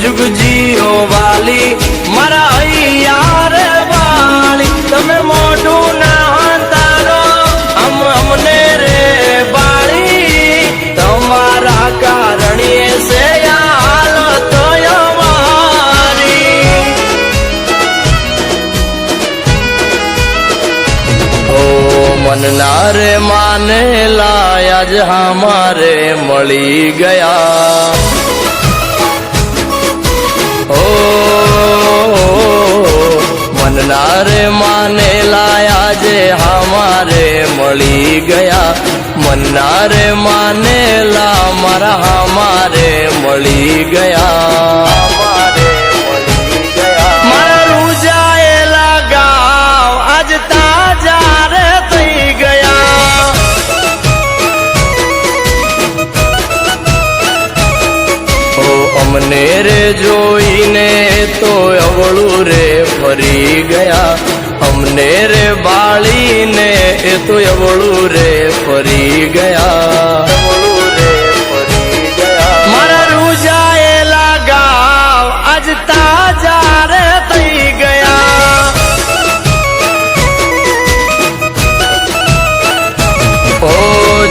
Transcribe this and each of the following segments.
जुग जियो वाली मारा यार वाली तमे मोटू ना तारो हमने रे बाली तुम्हारा कारण से यार तो हमारी ओ मन नारे माने लाया आज हमारे मળી गया ओ मन नारे माने लाया जे हमारे मળી गया मन नारे माने ला मारा हमारे मળી गया हमारे मળી गया मारा रूजाएला गाव आज ताजा रे થઈ ગયા अमने रे जोईने तो अवळू रे फरी गया हमने रे बाली ने तो अवळू रे फरी गया अवळू रे फरी गया मारा रूजाएला गाव आज ताजा रे થઈ गया ओ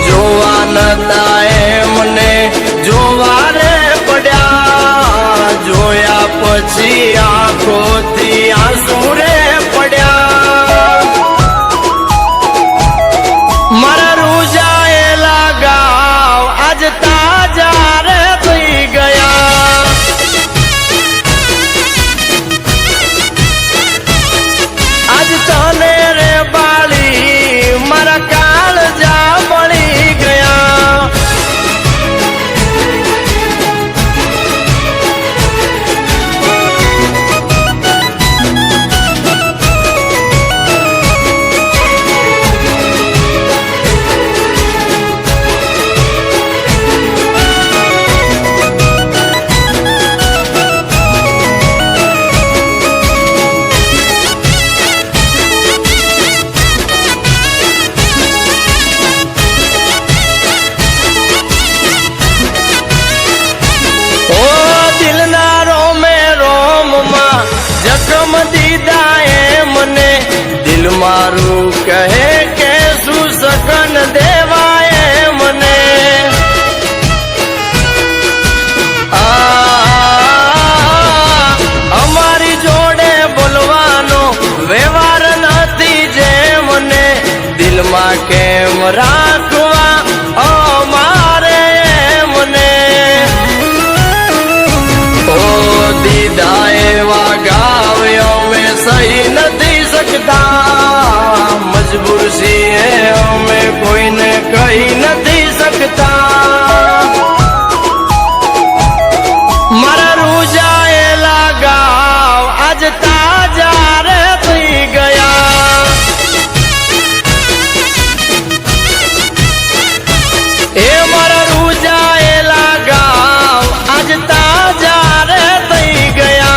जोवा नता एमने जोवा रे पड्या जोया पछी आंखोथी आंसू रे पड्या मारा रूजाएला गाव आज ताजा रे થઈ गया आज तने रे बाली मारा काळजा मળી गया जखम दीदा मने दिल मारू कहे के सुसकन देवाए मने अमारी जोड़े बोलवानो व्यवहार नथी जे मने दिल मा केम राखवा अमारे मने ओ दीदा एवा सही नहीं सकता मजबूर सी है हमें कोई ने कही नहीं सकता मारा रूजाएला गाव आज ताजा रे થઈ गया ए मारा रूजाएला गाव आज ताजा रे થઈ गया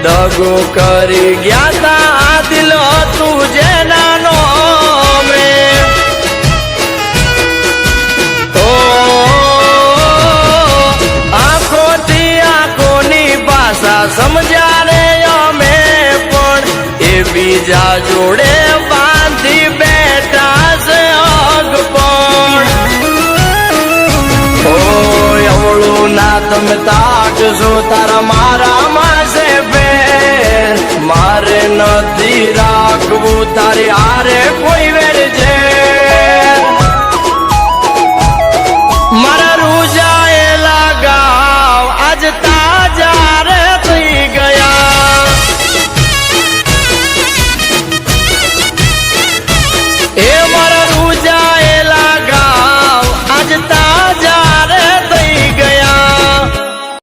दगो करी गया था दिल तुझे नानो में ओ आंखों थी आंखों नी भाषा समझा रे में पण ए बीजा जोड़े बांधी बैठा से आग पण ओ अवळू ना तम ताक सो तारा मारा मासे मारे नदी राखवू तारी आरे कोई वेर जे मारा रूजाएला गाव आज